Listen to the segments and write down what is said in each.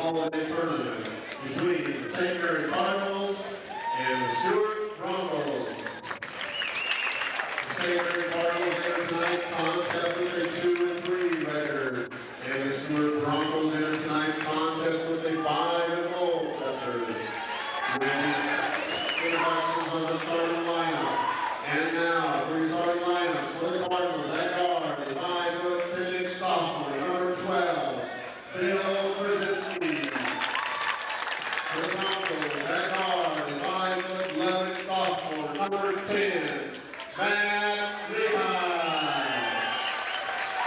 holiday tournament between the St. Mary Cardinals and the Stuart Broncos. The St. Mary Cardinals enter tonight's contest with a 2-3 record, and the Stuart Broncos enter tonight's contest with a 5-0 record. Introductions of the starting lineup. And now, three starting lineups for the Cardinals at guard, a 5'10" sophomore, number 12, Bill Krasinski. For the Broncos at guard, a 5'11" sophomore, number 10, Matt Lehigh.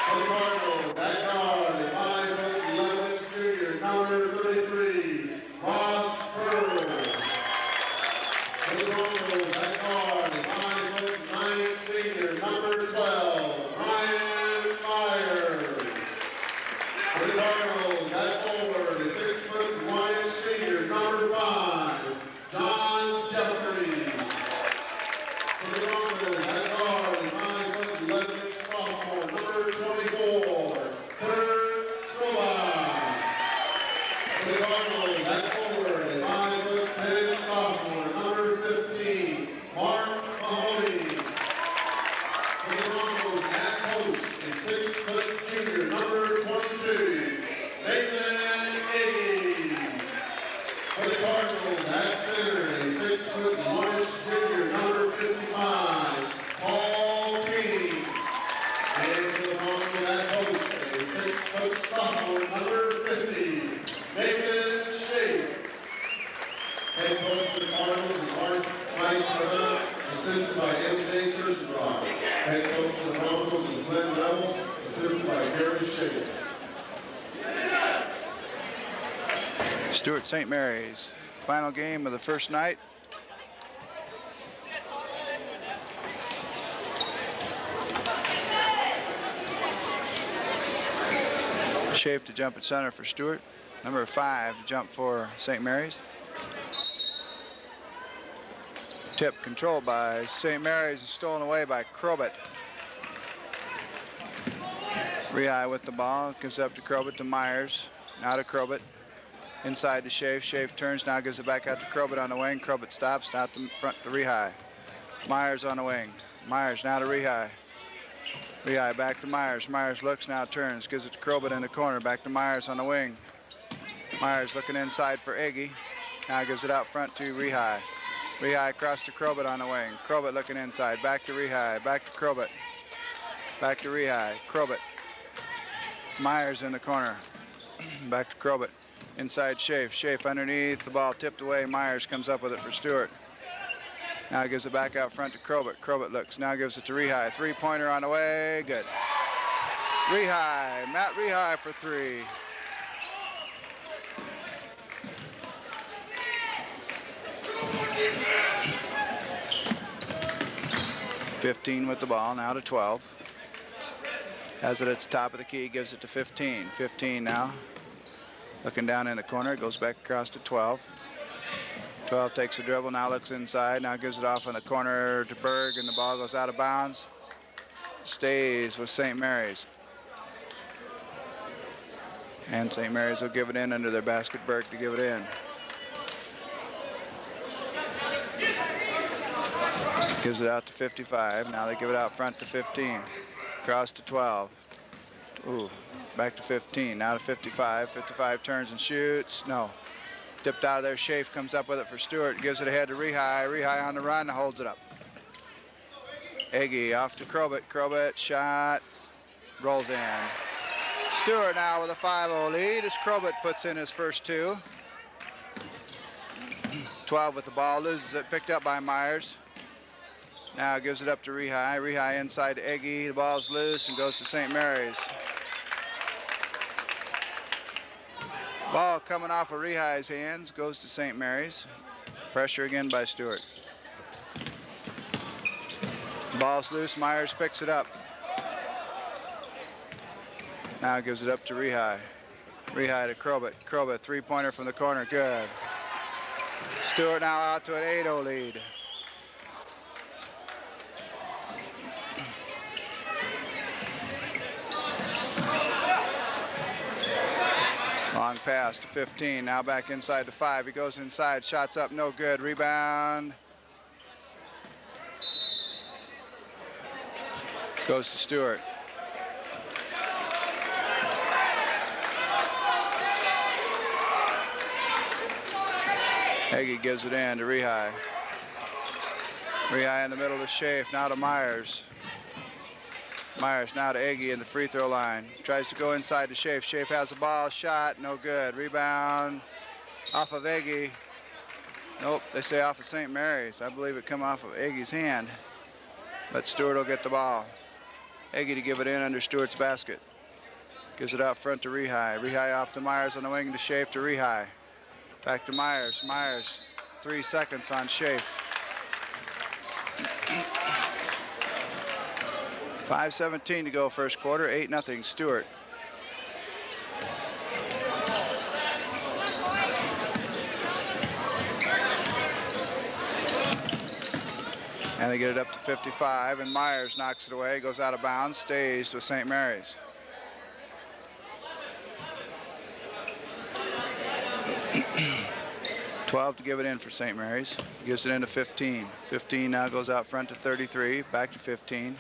For the Cardinals at guard, a 5'11" junior, number 33, Ross Pearl. For the Broncos at guard, a 5'9" senior, number 12, Ryan Myers. For the Cardinals at forward, a 6'1" senior, number 5, John Jeffrey. For the Broncos at guard, a 5'11" sophomore, number 24, Kurt Stroba. For the Cardinals at forward, a 5'10" sophomore, number 15, Mark Mahoney. For the Broncos at post, a 6' junior, number 22, Nathan Iggy. For the Cardinals at center, a 6'1" junior, number 55, Paul King. And for the Broncos at post, a 6' sophomore, number 50, Nathan Shake. Head coach for the Cardinals is Art Mike Burnett, assisted by M.J. Kirschenrock. Head coach for the Broncos is Glenn Revel, assisted by Gary Shake. Stuart St. Mary's, final game of the first night. Shape to jump at center for Stuart. Number 5 to jump for St. Mary's. Tip controlled by St. Mary's and stolen away by Crobett. Rehigh with the ball, gives up to Crobett to Myers. Now to Crobett. Inside to Schaaf. Schaaf turns, now gives it back out to Crobett on the wing. Crobett stops, out to front to Rehigh. Myers on the wing. Myers now to Rehigh. Rehigh back to Myers. Myers looks, now turns, gives it to Crobett in the corner. Back to Myers on the wing. Myers looking inside for Iggy. Now gives it out front to Rehigh. Rehigh across to Crobett on the wing. Crobett looking inside. Back to Rehigh. Back to Crobett. Back to Rehigh. Crobett. Myers in the corner. Back to Crobett. Inside Schaaf. Schaaf underneath. The ball tipped away. Myers comes up with it for Stuart. Now gives it back out front to Crobett. Crobett looks. Now gives it to Rehigh. Three-pointer on the way. Good. Rehigh. Matt Rehigh for 3. $15 with the ball, now to 12. Has it at the top of the key, gives it to 15. 15 now. Looking down in the corner, goes back across to 12. 12 takes a dribble, now looks inside, now gives it off in the corner to Berg, and the ball goes out of bounds. Stays with St. Mary's. And St. Mary's will give it in under their basket. Berg to give it in. Gives it out to 55. Now they give it out front to 15. Cross to 12. Ooh, back to 15. Now to 55. 55 turns and shoots. No. Tipped out of there. Schaaf comes up with it for Stuart. Gives it ahead to Rehigh. Rehigh on the run. Holds it up. Iggy off to Crobett. Crobett shot. Rolls in. Stuart now with a 5-0 lead as Crobett puts in his first 2. 12 with the ball. Loses it. Picked up by Myers. Now gives it up to Rehigh. Rehigh inside to Iggy. The ball's loose and goes to St. Mary's. Ball coming off of Rehigh's hands. Goes to St. Mary's. Pressure again by Stuart. Ball's loose. Myers picks it up. Now gives it up to Rehigh. Rehigh to Crobett. Crobett, three-pointer from the corner. Good. Stuart now out to an 8-0 lead. Long pass to 15. Now back inside to 5. He goes inside. Shots up. No good. Rebound. Goes to Stuart. Hagee gives it in to Rehigh. Rehigh in the middle to Schaaf. Now to Myers. Myers now to Hagee in the free throw line. Tries to go inside to Schaaf. Schaaf has the ball. Shot. No good. Rebound off of Hagee. Nope, they say off of St. Mary's. I believe it come off of Hagee's hand. But Stuart will get the ball. Hagee to give it in under Stewart's basket. Gives it out front to Rehigh. Rehigh off to Myers on the wing to Schaaf to Rehigh. Back to Myers. Myers, 3 seconds on Schaaf. 5:17 to go first quarter. 8-0 Stuart. And they get it up to 55, and Myers knocks it away, goes out of bounds, stays with St. Mary's. $12 to give it in for St. Mary's. Gives it into 15. 15 now goes out front to 33, back to 15.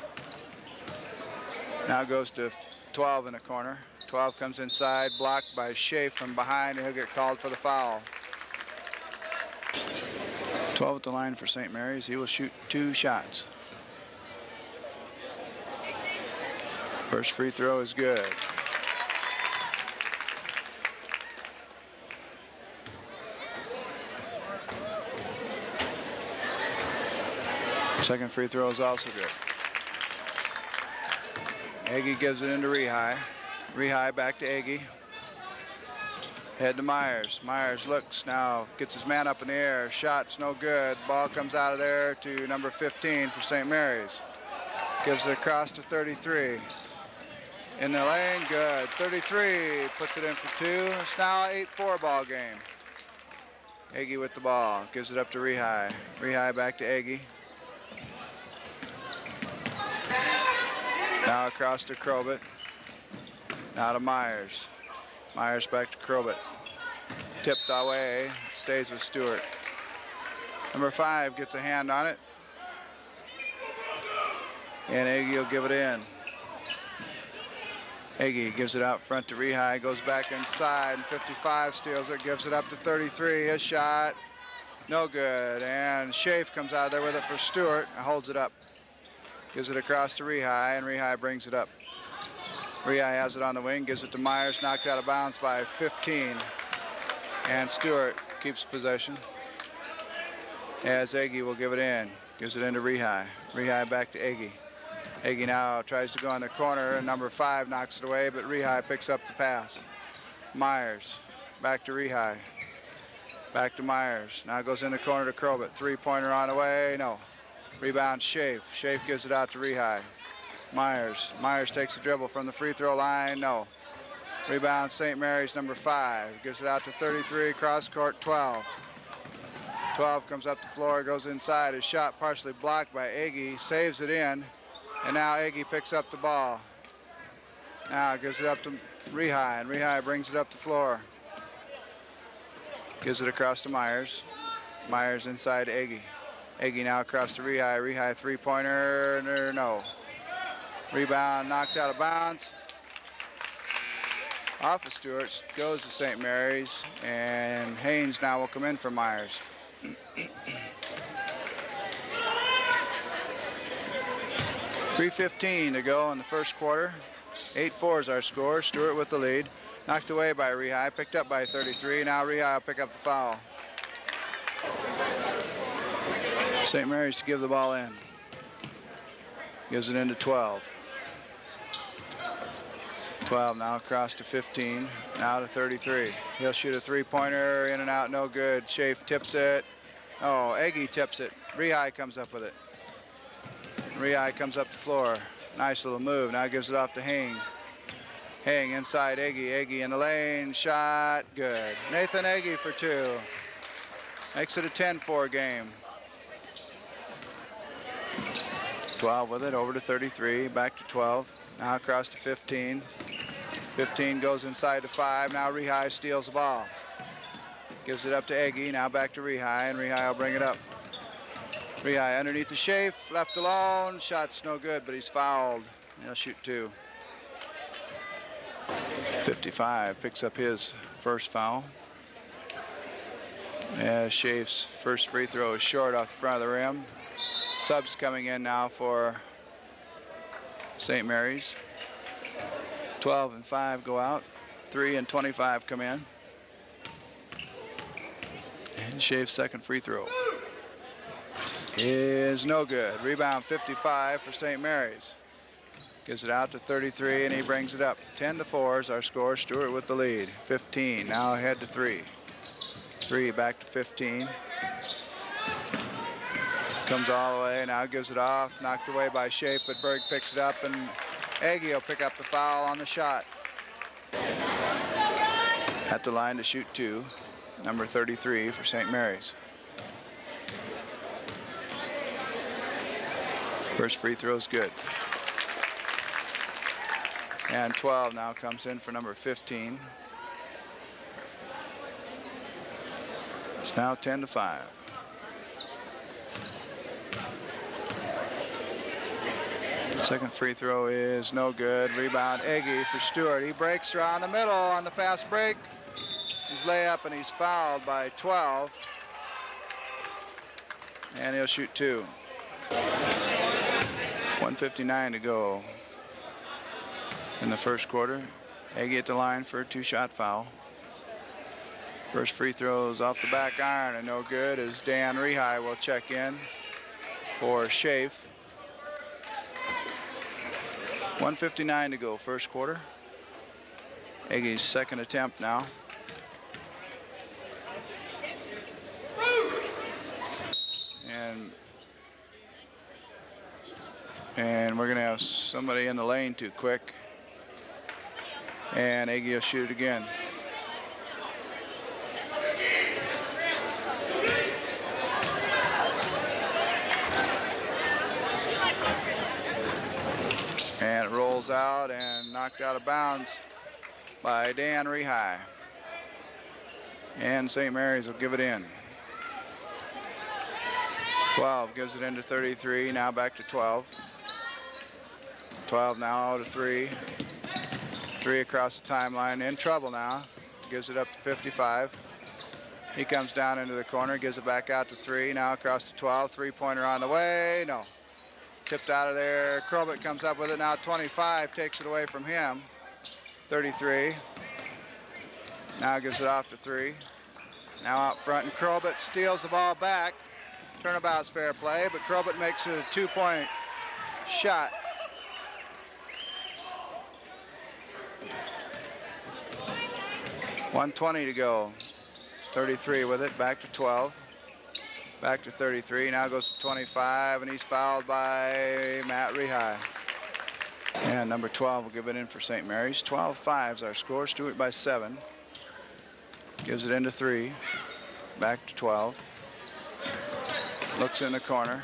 Now goes to 12 in the corner. 12 comes inside, blocked by Schaaf from behind, and he'll get called for the foul. 12 at the line for St. Mary's. He will shoot 2 shots. First free throw is good. Second free throw is also good. Hagee gives it into Rehigh. Rehigh back to Hagee. Head to Myers. Myers looks now, gets his man up in the air. Shot's no good. Ball comes out of there to number 15 for St. Mary's. Gives it across to 33. In the lane, good. 33, puts it in for 2. It's now an 8-4 ball game. Hagee with the ball, gives it up to Rehigh. Rehigh back to Hagee. Now across to Crobett. Now to Myers. Myers back to Crobett. Tipped away, stays with Stuart. Number 5 gets a hand on it. And Hagee will give it in. Hagee gives it out front to Rehigh, goes back inside, and 55 steals it, gives it up to 33. His shot, no good. And Schaaf comes out of there with it for Stuart and holds it up. Gives it across to Rehigh, and Rehigh brings it up. Rehigh has it on the wing, gives it to Myers, knocked out of bounds by 15. And Stuart keeps possession. As Hagee will give it in, gives it into Rehigh. Rehigh back to Hagee. Hagee now tries to go in the corner, and number 5 knocks it away, but Rehigh picks up the pass. Myers back to Rehigh. Back to Myers. Now goes in the corner to Crobett. 3-pointer on the way, no. Rebound Schaaf. Schaaf gives it out to Rehigh. Myers. Myers takes a dribble from the free throw line. No. Rebound St. Mary's number 5. Gives it out to 33. Cross court 12. 12 comes up the floor, goes inside. His shot partially blocked by Hagee. Saves it in. And now Hagee picks up the ball. Now gives it up to Rehigh. And Rehigh brings it up the floor. Gives it across to Myers. Myers inside to Hagee. Hagee now across to Rehigh. Rehigh 3-pointer, no. Rebound knocked out of bounds. Off of Stuart, goes to St. Mary's, and Haynes now will come in for Myers. 3:15 to go in the first quarter. 8-4 is our score. Stuart with the lead. Knocked away by Rehigh, picked up by 33. Now Rehigh will pick up the foul. St. Mary's to give the ball in. Gives it into 12. 12 now across to 15. Now to 33. He'll shoot a 3-pointer, in and out, no good. Schaaf tips it. Oh, Hagee tips it. Rehigh comes up with it. Rehigh comes up the floor. Nice little move. Now gives it off to Hang. Hang inside Hagee. Hagee in the lane. Shot. Good. Nathan Hagee for 2. Makes it a 10-4 game. 12 with it. Over to 33. Back to 12. Now across to 15. 15 goes inside to 5. Now Rehigh steals the ball. Gives it up to Eggy. Now back to Rehigh, and Rehigh will bring it up. Rehigh underneath the Schaaf, left alone. Shot's no good, but he's fouled. He'll shoot 2. 55 picks up his first foul. As Schaaf's first free throw is short off the front of the rim. Subs coming in now for St. Mary's. 12 and 5 go out. 3 and 25 come in. And Schaaf's second free throw is no good. Rebound 55 for St. Mary's. Gives it out to 33, and he brings it up. 10-4 is our score. Stuart with the lead. 15 now ahead to 3. 3 back to 15. Comes all the way, now gives it off. Knocked away by Schaaf, but Berg picks it up, and Aggie will pick up the foul on the shot. At the line to shoot 2, number 33 for St. Mary's. First free throw is good. And 12 now comes in for number 15. It's now 10-5. Second free throw is no good. Rebound Eggy for Stuart. He breaks around the middle on the fast break. His layup, and he's fouled by 12. And he'll shoot 2. 1:59 to go in the first quarter. Eggy at the line for a 2-shot foul. First free throw is off the back iron and no good, as Dan Rehigh will check in for Schaaf. 1:59 to go, first quarter. Eggy's second attempt now. And we're going to have somebody in the lane too quick. And Eggy will shoot it again. And it rolls out and knocked out of bounds by Dan Rehigh. And St. Mary's will give it in. 12 gives it into 33, now back to 12. 12 now to 3. 3 across the timeline, in trouble now. Gives it up to 55. He comes down into the corner, gives it back out to 3, now across to 12. 3-pointer on the way, no. Tipped out of there. Krobot comes up with it now. 25 takes it away from him. 33. Now gives it off to 3. Now out front, and Krobot steals the ball back. Turnabout's fair play, but Krobot makes it a 2-point shot. .120 to go. 33 with it, back to 12. Back to 33, now goes to 25, and he's fouled by Matt Rehigh. And number 12 will give it in for St. Mary's. 12-5 is our score. Stuart by 7. Gives it into 3. Back to 12. Looks in the corner.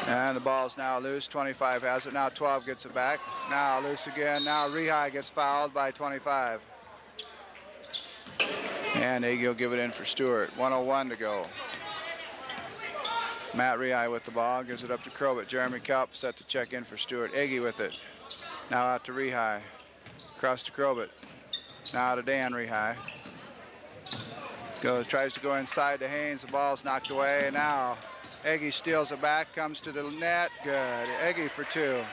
And the ball's now loose. 25 has it. Now 12 gets it back. Now loose again. Now Rehigh gets fouled by 25. And Eggy will give it in for Stuart. 1:01 to go. Matt Rehigh with the ball. Gives it up to Krobot. Jeremy Kaup set to check in for Stuart. Eggy with it. Now out to Rehigh. Across to Krobot. Now to Dan Rehigh. Tries to go inside to Haynes. The ball's knocked away. And now Eggy steals it back. Comes to the net. Good. Eggy for 2.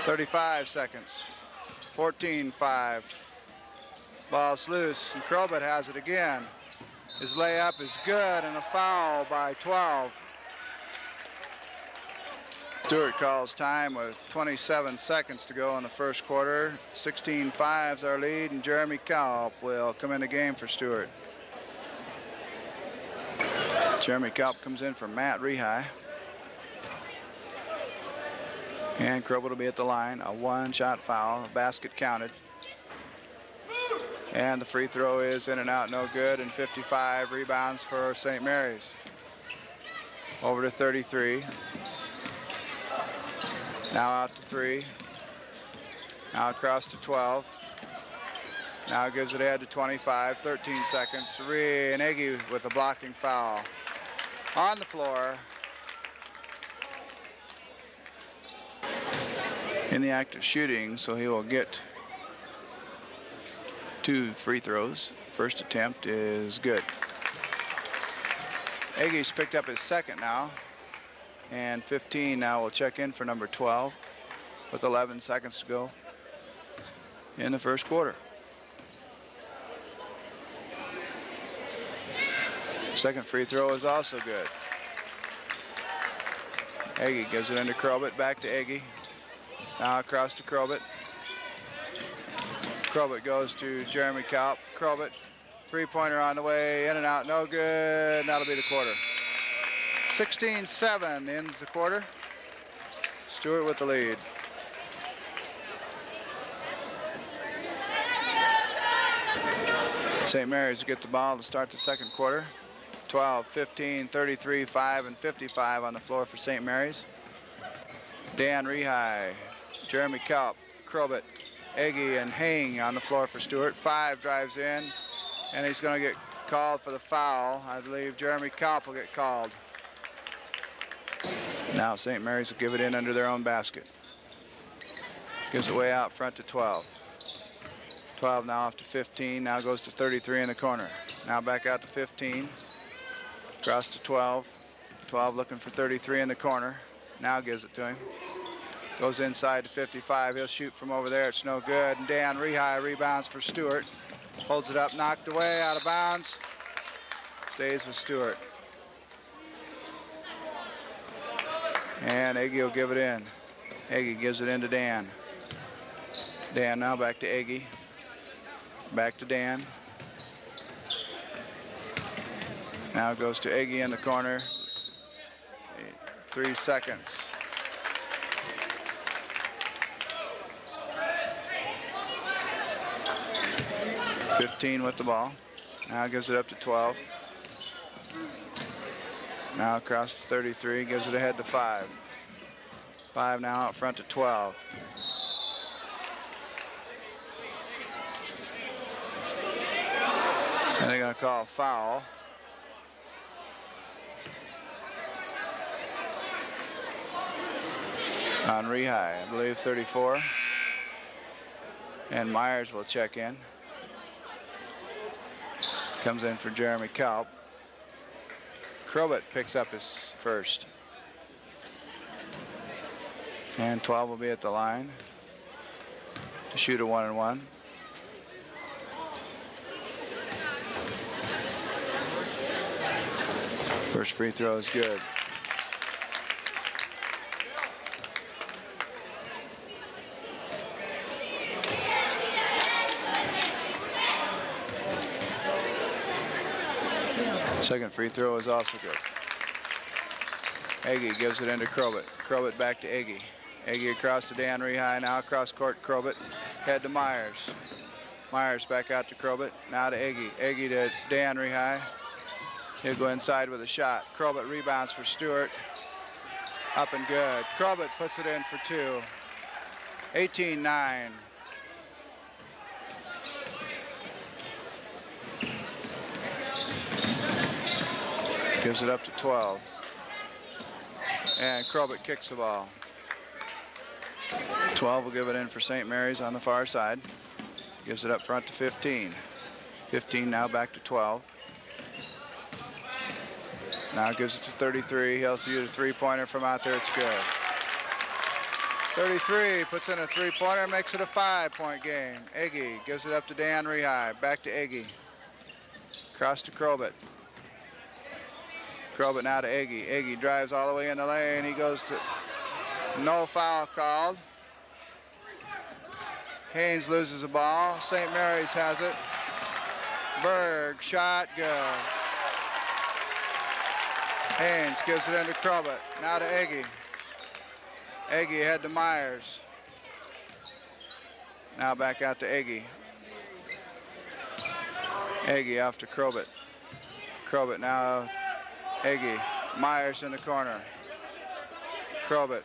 35 seconds. 14-5. Ball's loose, and Krobot has it again. His layup is good, and a foul by 12. Stuart calls time with 27 seconds to go in the first quarter. 16-5 is our lead, and Jeremy Kaup will come in the game for Stuart. Jeremy Kaup comes in for Matt Rehigh. And Krobot will be at the line. A 1-shot foul, a basket counted. And the free throw is in and out, no good, and 55 rebounds for St. Mary's. Over to 33. Now out to 3. Now across to 12. Now gives it ahead to 25, 13 seconds. And Iggy with a blocking foul. On the floor. In the act of shooting, so he will get 2 free throws. First attempt is good. Iggy's picked up his second now. And 15 now will check in for number 12 with 11 seconds to go in the first quarter. Second free throw is also good. Iggy gives it into Krobit, back to Iggy. Now across to Krobit. Krobit goes to Jeremy Kalp. Krobit, three-pointer on the way, in and out, no good. And that'll be the quarter. 16-7 ends the quarter. Stuart with the lead. St. Mary's get the ball to start the second quarter. 12, 15, 33, 5, and 55 on the floor for St. Mary's. Dan Rehigh, Jeremy Kalp, Krobit, Iggy, and Hang on the floor for Stuart. 5 drives in, and he's going to get called for the foul. I believe Jeremy Kalp will get called. Now St. Mary's will give it in under their own basket. Gives it way out front to 12. 12 now off to 15, now goes to 33 in the corner. Now back out to 15. Across to 12. 12 looking for 33 in the corner. Now gives it to him. Goes inside to 55. He'll shoot from over there. It's no good. And Dan Rehigh rebounds for Stuart. Holds it up, knocked away, out of bounds. Stays with Stuart. And Iggy will give it in. Iggy gives it in to Dan. Dan now back to Iggy. Back to Dan. Now goes to Iggy in the corner. 3 seconds. .15 with the ball. Now gives it up to 12. Now across to 33, gives it ahead to 5. 5 now out front to 12. And they're going to call a foul. On Rehigh, I believe 34. And Myers will check in. Comes in for Jeremy Kalp. Krobit picks up his first. And 12 will be at the line to shoot a 1-and-1. First free throw is good. Second free throw is also good. Iggy gives it into Krobit. Krobit back to Iggy. Iggy across to Dan Rehigh. Now across court, Krobit. Head to Myers. Myers back out to Krobit. Now to Iggy. Iggy to Dan Rehigh. He'll go inside with a shot. Krobit rebounds for Stuart. Up and good. Krobit puts it in for 2. 18-9. Gives it up to 12. And Krobit kicks the ball. 12 will give it in for St. Mary's on the far side. Gives it up front to 15. 15 now back to 12. Now gives it to 33. He'll shoot a three-pointer from out there. It's good. 33 puts in a three-pointer, makes it a 5-point game. Iggy gives it up to Dan Rehigh. Back to Iggy. Cross to Krobit. Krobit now to Iggy. Iggy drives all the way in the lane. He goes to no foul called. Haynes loses the ball. St. Mary's has it. Berg, shot, good. Haynes gives it into Krobit. Now to Iggy. Iggy ahead to Myers. Now back out to Iggy. Iggy off to Krobit. Krobit now. Iggy. Myers in the corner. Krobit.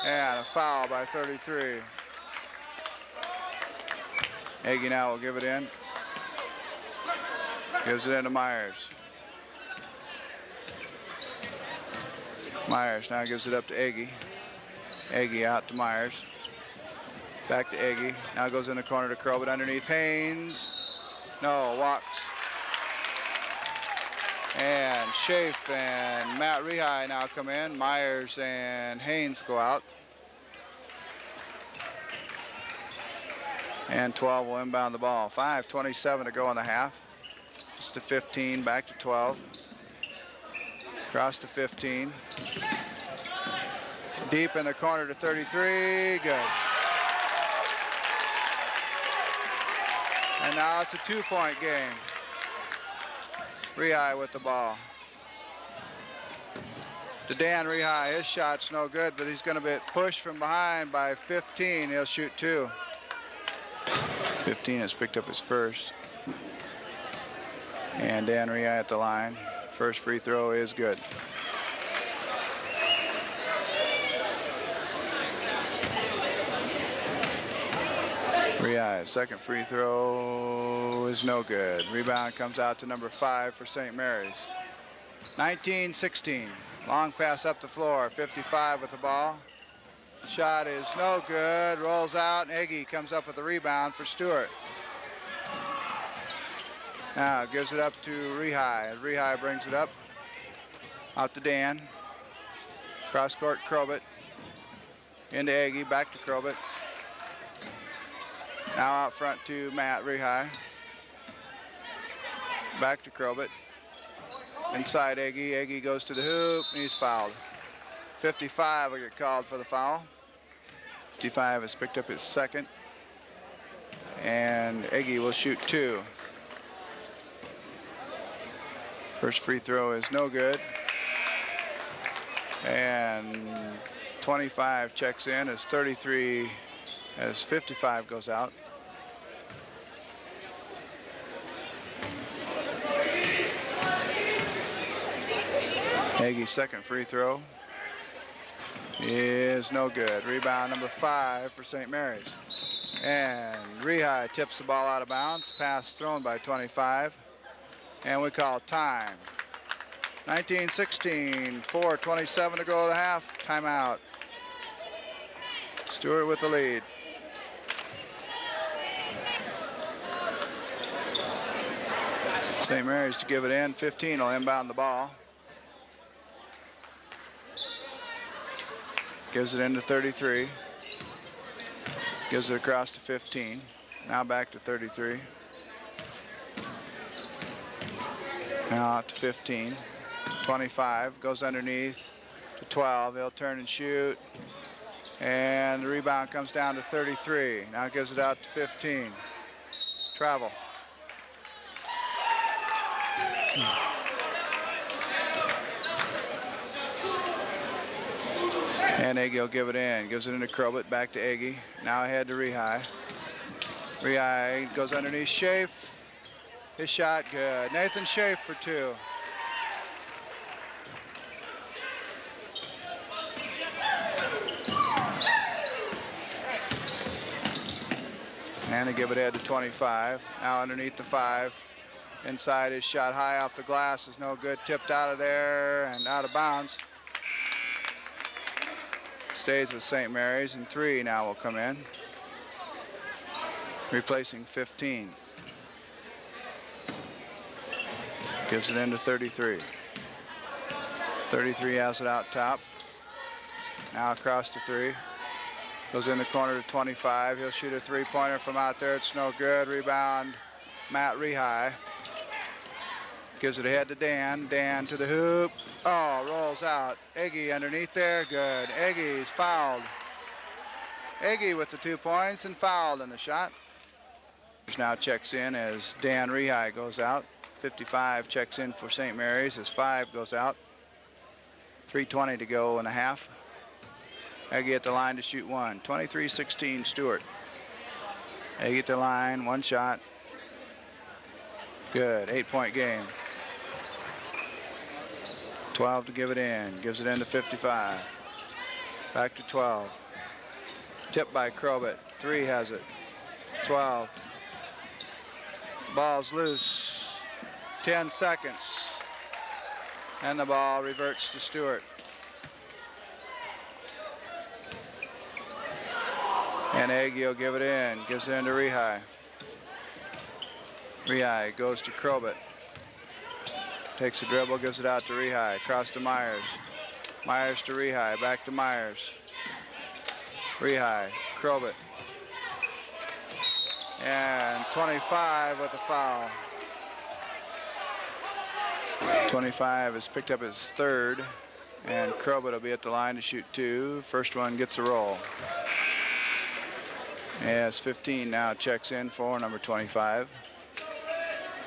And a foul by 33. Aggie now will give it in. Gives it into Myers. Myers now gives it up to Aggie. Aggie out to Myers. Back to Aggie. Now goes in the corner to Crowbit underneath Haynes. No, walks. And Schaaf and Matt Rehai now come in. Myers and Haynes go out. And 12 will inbound the ball. 5:27 to go in the half. It's to 15, back to 12. Cross to 15. Deep in the corner to 33, good. And now it's a 2-point game. Rehai with the ball. To Dan Rehai, his shot's no good, but he's gonna be pushed from behind by 15. He'll shoot 2. 15 has picked up his first. And Dan Rehai at the line. First free throw is good. Rehai, second free throw is no good. Rebound comes out to number 5 for St. Mary's. 19-16. Long pass up the floor. 55 with the ball. Shot is no good. Rolls out. Eggy comes up with the rebound for Stuart. Now gives it up to Rehai. Rehai brings it up. Out to Dan. Cross court, Crowbit. Into Eggy. Back to Crowbit. Now out front to Matt Rehai. Back to Crowbit. Inside Eggy. Eggy goes to the hoop. He's fouled. 55 will get called for the foul. 55 has picked up his second. And Eggy will shoot 2. First free throw is no good. And 25 checks in as 33, as 55 goes out. Eggy's second free throw is no good. Rebound number 5 for St. Mary's. And Rehai tips the ball out of bounds. Pass thrown by 25. And we call time. 19-16, 4:27 to go to half. Timeout. Stuart with the lead. St. Mary's to give it in. 15 will inbound the ball. Gives it into 33. Gives it across to 15. Now back to 33. Now out to 15. 25 goes underneath to 12. He'll turn and shoot. And the rebound comes down to 33. Now gives it out to 15. Travel. And Eggy will give it in. Gives it into Crowbit. Back to Eggy. Now ahead to Rehai. Rehai goes underneath Schaaf. His shot good. Nathan Schaaf for 2. And they give it ahead to 25. Now underneath the 5. Inside his shot high off the glass is no good. Tipped out of there and out of bounds. Stays with St. Mary's, and 3 now will come in. Replacing 15. Gives it into 33. 33 has it out top. Now across to 3. Goes in the corner to 25. He'll shoot a 3-pointer from out there. It's no good. Rebound, Matt Rehai. Gives it ahead to Dan. Dan to the hoop. Oh, rolls out. Eggy underneath there. Good. Eggy's fouled. Eggy with the 2 points and fouled in the shot. Now checks in as Dan Rehai goes out. 55 checks in for St. Mary's as 5 goes out. 3:20 to go in the half. Eggy at the line to shoot 1. 23-16 Stuart. Eggy at the line, 1 shot. Good, 8-point game. 12 to give it in. Gives it into 55. Back to 12. Tipped by Crobett. 3 has it. 12. Ball's loose. 10 seconds. And the ball reverts to Stuart. And Aggie will give it in. Gives it into Rehigh. Rehigh goes to Crobett. Takes a dribble, gives it out to Rehigh. Across to Myers. Myers to Rehigh. Back to Myers. Rehigh. Crobett. And 25 with a foul. 25 has picked up his third. And Crobett will be at the line to shoot 2. First one gets a roll. As 15 now checks in for number 25.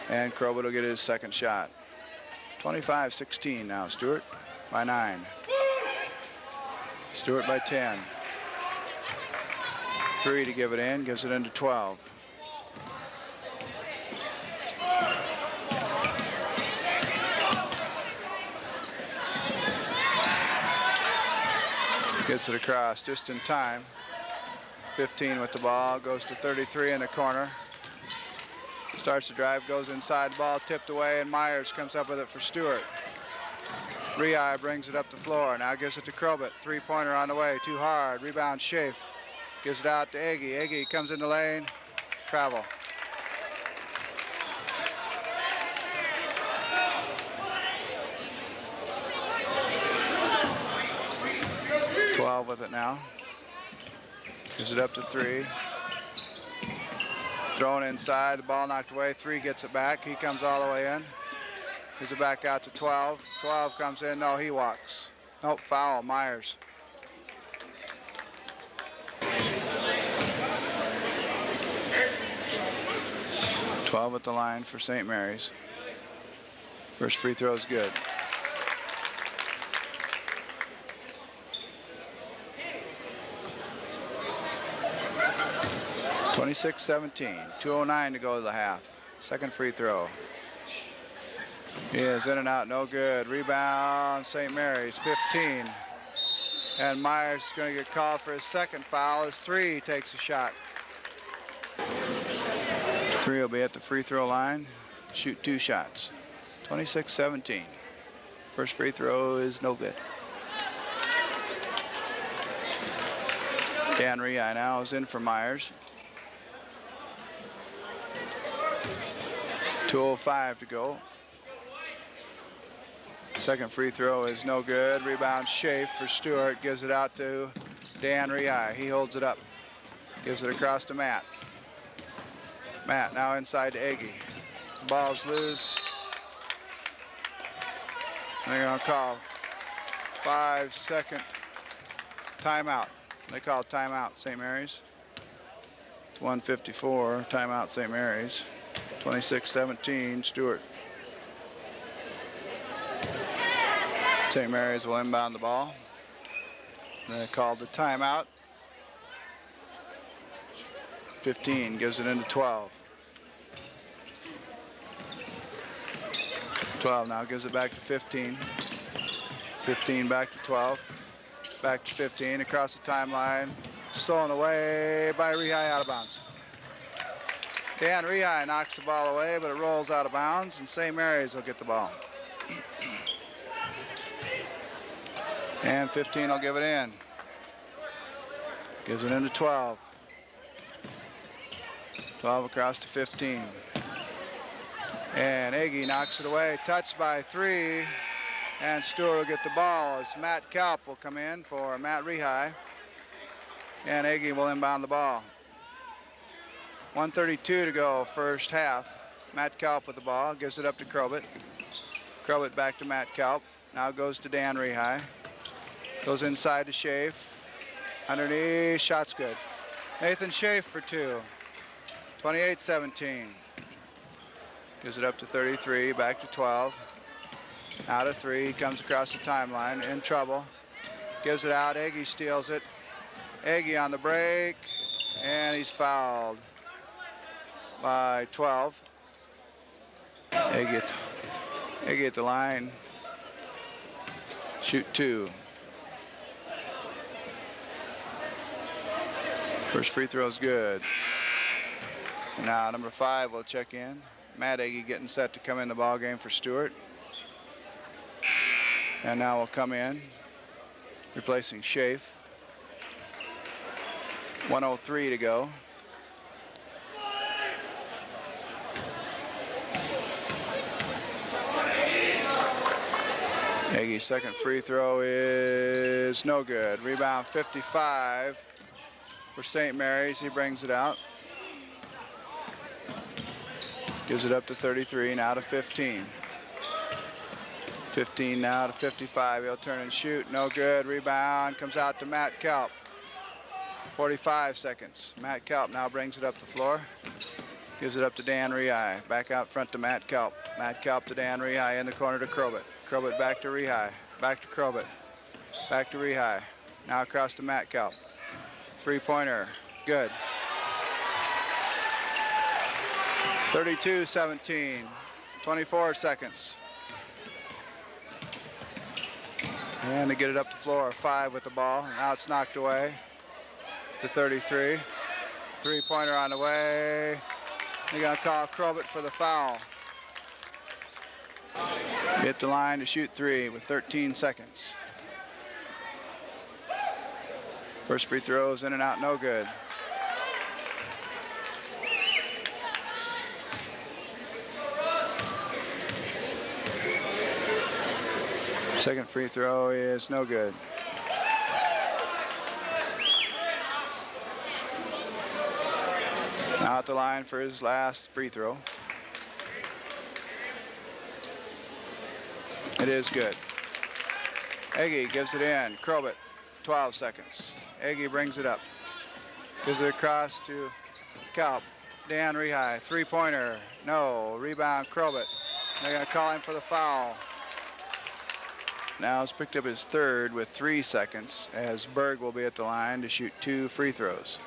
And Crobett will get his second shot. 25-16 now. Stuart by 9. Stuart by 10. 3 to give it in. Gives it into 12. Gets it across just in time. 15 with the ball, goes to 33 in the corner. Starts the drive, goes inside, the ball tipped away, and Myers comes up with it for Stuart. Rehigh brings it up the floor, now gives it to Crobett. 3-pointer on the way, too hard. Rebound, Schaaf. Gives it out to Aggie. Aggie comes in the lane, travel. Twelve with it now. Gives it up to 3. Thrown inside, the ball knocked away. 3 gets it back. He comes all the way in. Gives it back out to 12. 12 comes in. No, he walks. Nope, foul, Myers. Twelve at the line for St. Mary's. First free throw is good. 26-17, 2:09 to go to the half. Second free throw. He is in and out, no good. Rebound, St. Mary's, 15. And Myers is going to get called for his second foul as 3 takes a shot. 3 will be at the free throw line, shoot 2 shots. 26-17. First free throw is no good. Dan Rehigh now is in for Myers. 2:05 to go. Second free throw is no good. Rebound Schaaf for Stuart. Gives it out to Dan Rehigh. He holds it up. Gives it across to Matt. Matt now inside to Aggie. Ball's loose. They're going to call 5-second timeout. They call timeout St. Mary's. It's 1:54. Timeout St. Mary's. 26-17 Stuart. St. Mary's will inbound the ball. They called the timeout. 15 gives it into 12. 12 now gives it back to 15. 15 back to 12. Back to 15 across the timeline. Stolen away by Rehigh, out of bounds. Dan Rehigh knocks the ball away, but it rolls out of bounds, and St. Mary's will get the ball. And 15 will give it in. Gives it into 12. 12 across to 15. And Aggie knocks it away, touched by 3. And Stuart will get the ball as Matt Kalp will come in for Matt Rehigh. And Aggie will inbound the ball. 1:32 to go, first half. Matt Kalp with the ball, gives it up to Crobett. Crobett back to Matt Kalp. Now goes to Dan Rehigh. Goes inside to Schaaf. Underneath, shot's good. Nathan Schaaf for 2. 28-17. Gives it up to 33, back to 12. Out of 3, comes across the timeline, in trouble. Gives it out, Aggie steals it. Aggie on the break, and he's fouled by 12. Aggie at the line. Shoot 2. First free throw is good. And now number 5 will check in. Matt Agee getting set to come in the ball game for Stuart. And now will come in, replacing Schaaf. 1:03 to go. Agee's second free throw is no good. Rebound 55 for St. Mary's. He brings it out. Gives it up to 33, now to 15. 15 now to 55. He'll turn and shoot. No good. Rebound comes out to Matt Kelp. 45 seconds. Matt Kelp now brings it up the floor. Gives it up to Dan Rehai. Back out front to Matt Kelp. Matt Kelp to Dan Rehai in the corner to Crobett. Crobett back to Rehai. Back to Crobett. Back to Rehai. Now across to Matt Kelp. Three-pointer. Good. 32-17. 24 seconds. And to get it up the floor. 5 with the ball. Now it's knocked away to 33. Three-pointer on the way. They're going to call Crobett for the foul. Hit the line to shoot 3 with 13 seconds. First free throws in and out, no good. Second free throw is no good. Now at the line for his last free throw. It is good. Agee gives it in. Crobett, 12 seconds. Agee brings it up. Gives it across to Kelp. Dan Rehai, three-pointer. No. Rebound, Crobett. They're going to call him for the foul. Now he's picked up his third with 3 seconds, as Berg will be at the line to shoot 2 free throws.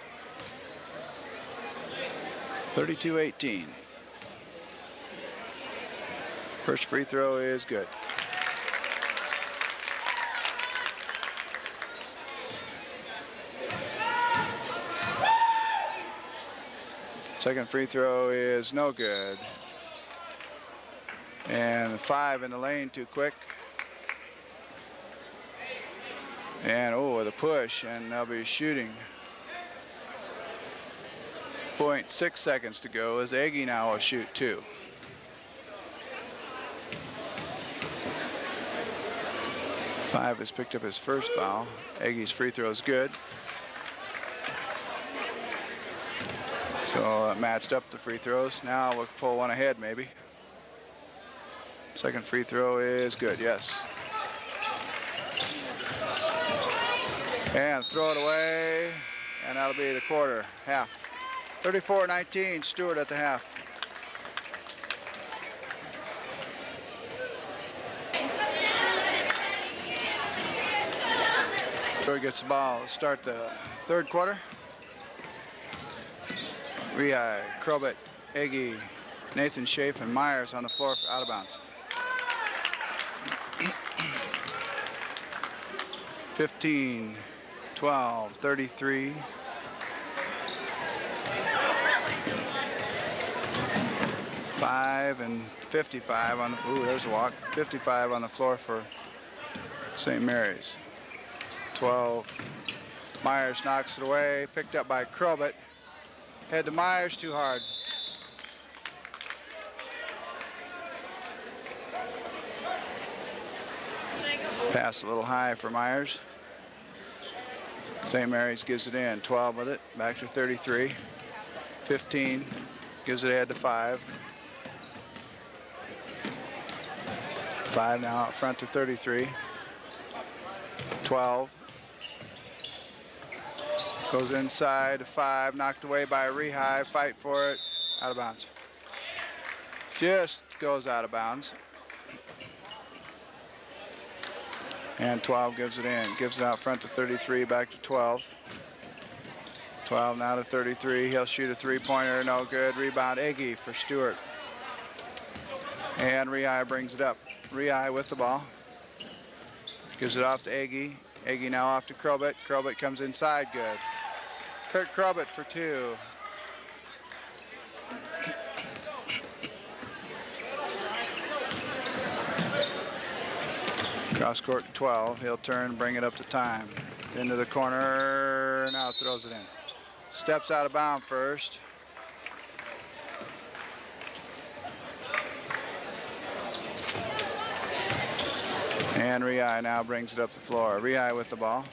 32-18. First free throw is good. Second free throw is no good. And 5 in the lane, too quick. And the push, and they'll be shooting. 0.6 seconds to go as Agee now will shoot 2. Five has picked up his first foul. Agee's free throw is good. So it matched up the free throws. Now we'll pull one ahead maybe. Second free throw is good, yes. And throw it away, and that'll be the quarter, half. 34-19, Stuart at the half. Stuart gets the ball to start the third quarter. Rehai, Crobett, Agee, Nathan Schaaf, and Myers on the floor out of bounds. 15, 12, 33. Five and 55 on the, there's a walk. 55 on the floor for St. Mary's. 12. Myers knocks it away, picked up by Crobett. Head to Myers, too hard. Pass a little high for Myers. St. Mary's gives it in. 12 with it. Back to 33. 15. Gives it ahead to 5. 5 now out front to 33. 12. Goes inside to 5. Knocked away by Rehai. Fight for it. Out of bounds. Just goes out of bounds. And 12 gives it in. Gives it out front to 33, back to 12. 12 now to 33. He'll shoot a three-pointer. No good. Rebound Agee for Stuart. And Rehai brings it up. Rehai with the ball. Gives it off to Agee. Agee now off to Crobett. Crobett comes inside. Good. Kurt Krubit for 2. Cross court 12. He'll turn, bring it up to time. Into the corner. Now throws it in. Steps out of bounds first. And Rehigh now brings it up the floor. Rehigh with the ball.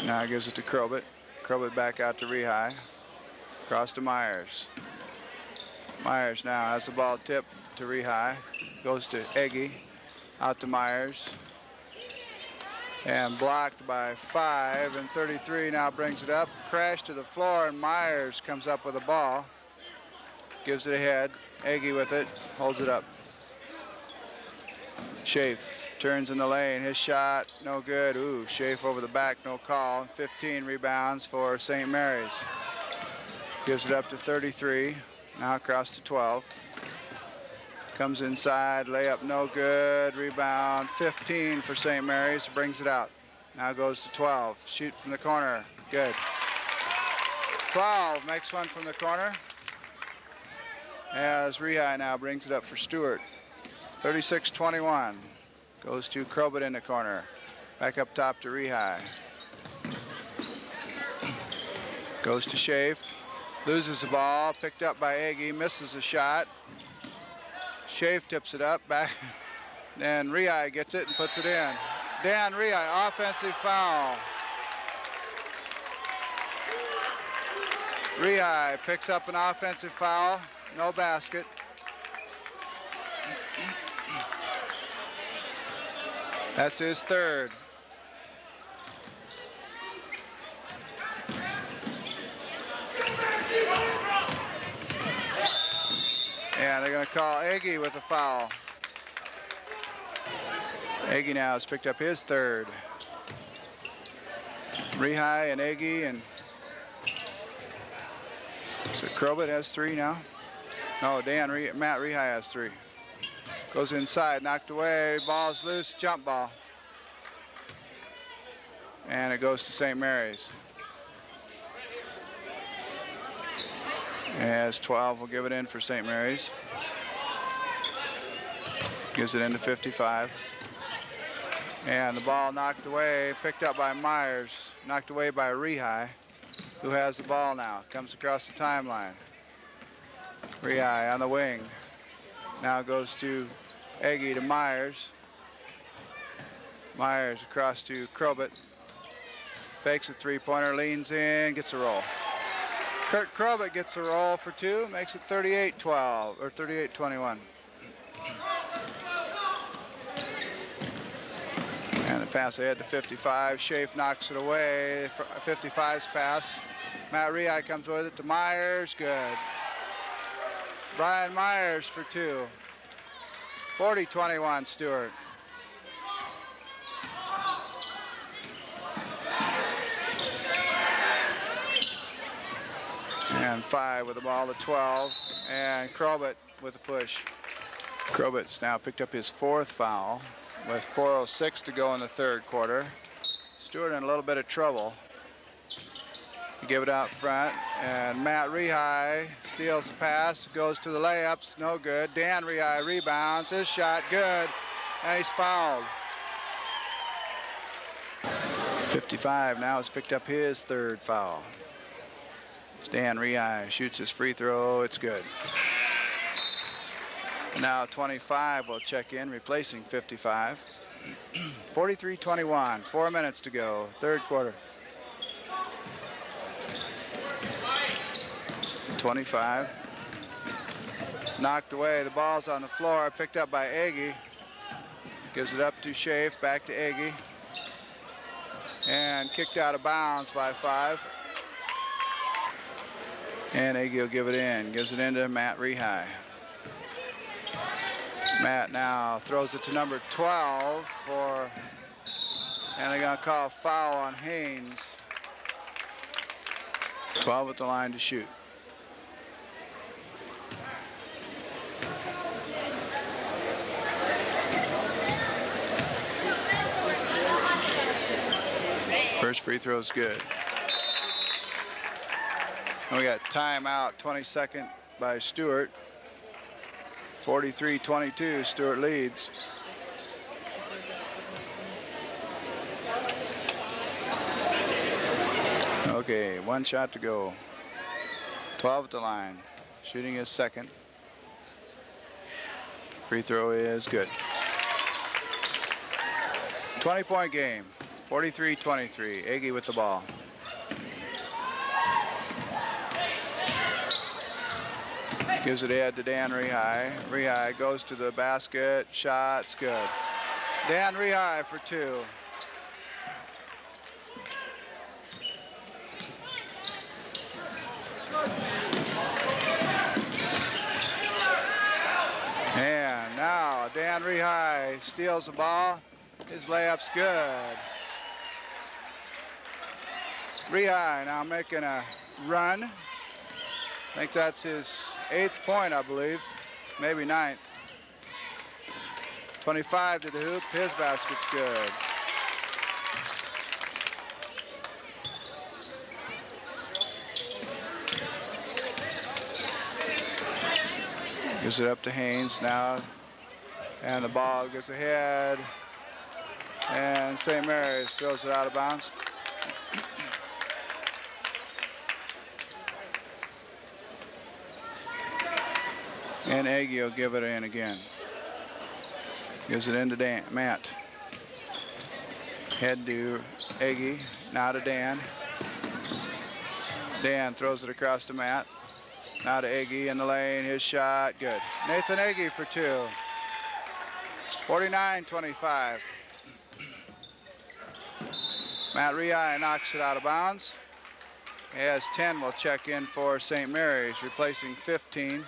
Now gives it to Krobit. Krobit back out to Rehigh. Cross to Myers. Myers now has the ball tipped to Rehigh. Goes to Eggy. Out to Myers. And blocked by 5. And 33 now brings it up. Crash to the floor, and Myers comes up with the ball. Gives it ahead. Eggy with it. Holds it up. Schaaf turns in the lane. His shot, no good. Ooh, Schaaf over the back, no call. 15 rebounds for St. Mary's. Gives it up to 33. Now across to 12. Comes inside, layup no good. Rebound 15 for St. Mary's. Brings it out. Now goes to 12. Shoot from the corner. Good. 12 makes one from the corner. As Rehigh now brings it up for Stuart. 36-21. Goes to Krobit in the corner. Back up top to Rehigh. Goes to Schaaf. Loses the ball. Picked up by Eggy. Misses a shot. Schaaf tips it up. Back. And Rehigh gets it and puts it in. Dan Rehigh, offensive foul. Rehigh picks up an offensive foul. No basket. That's his third. And they're going to call Eggy with a foul. Eggy now has picked up his third. Rehigh and Eggy, and so Krobit has 3 now. No, Matt Rehigh has 3. Goes inside, knocked away, ball's loose, jump ball. And it goes to St. Mary's. As 12 will give it in for St. Mary's. Gives it into 55. And the ball knocked away, picked up by Myers, knocked away by Rehigh, who has the ball now. Comes across the timeline. Rehigh on the wing. Now goes to Eggy to Myers. Myers across to Krobit. Fakes a three-pointer, leans in, gets a roll. Kurt Krobit gets a roll for 2, makes it 38-12, or 38-21. And the pass ahead to 55. Schaaf knocks it away. 55's pass. Matt Rehigh comes with it to Myers. Good. Brian Myers for 2. 40-21 Stuart. And 5 with the ball to 12. And Krobit with the push. Krobit's now picked up his 4th foul with 4:06 to go in the 3rd quarter. Stuart in a little bit of trouble. You give it out front, and Matt Rehigh steals the pass, goes to the layups, no good. Dan Rehigh rebounds, his shot good, and he's fouled. 55 now has picked up his 3rd foul. Dan Rehigh shoots his free throw, it's good. Now 25 will check in, replacing 55. 43-21, 4 minutes to go, 3rd quarter. 25. Knocked away, the ball's on the floor, picked up by Eggy. Gives it up to Schaaf, back to Eggy. And kicked out of bounds by 5. And Eggy will give it in, gives it into Matt Rehigh. Matt now throws it to number 12 and they're going to call a foul on Haynes. 12 at the line to shoot. First free throw is good. And we got timeout, 22nd by Stuart. 43-22, Stuart leads. Okay, one shot to go. 12 at the line. Shooting his second. Free throw is good. 20-point game. 43-23. Aggie with the ball. Gives it ahead to Dan Rehigh. Rehigh goes to the basket. Shot's good. Dan Rehigh for two. And now Dan Rehigh steals the ball. His layup's good. Rehigh now making a run. I think that's his 8th point, I believe. Maybe 9th. 25 to the hoop. His basket's good. Gives it up to Haynes now. And the ball goes ahead. And St. Mary's throws it out of bounds. And Aggie will give it in again. Gives it into Matt. Head to Aggie, now to Dan. Dan throws it across to Matt. Now to Aggie in the lane, his shot, good. Nathan Aggie for two. 49-25. Matt Rehigh knocks it out of bounds. As 10 will check in for St. Mary's, replacing 15.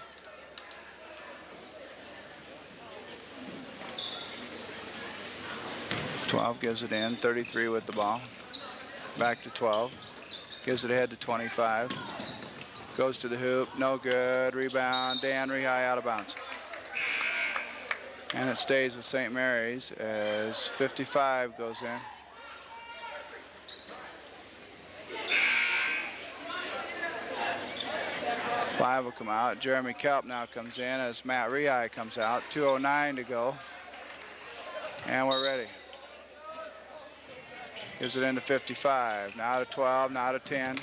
Twelve gives it in, 33 with the ball. Back to 12. Gives it ahead to 25. Goes to the hoop, no good. Rebound, Dan Rehigh out of bounds. And it stays with St. Mary's as 55 goes in. Five will come out. Jeremy Kelp now comes in as Matt Rehigh comes out. 2:09 to go. And we're ready. Gives it into 55. Now to 12, now to 10.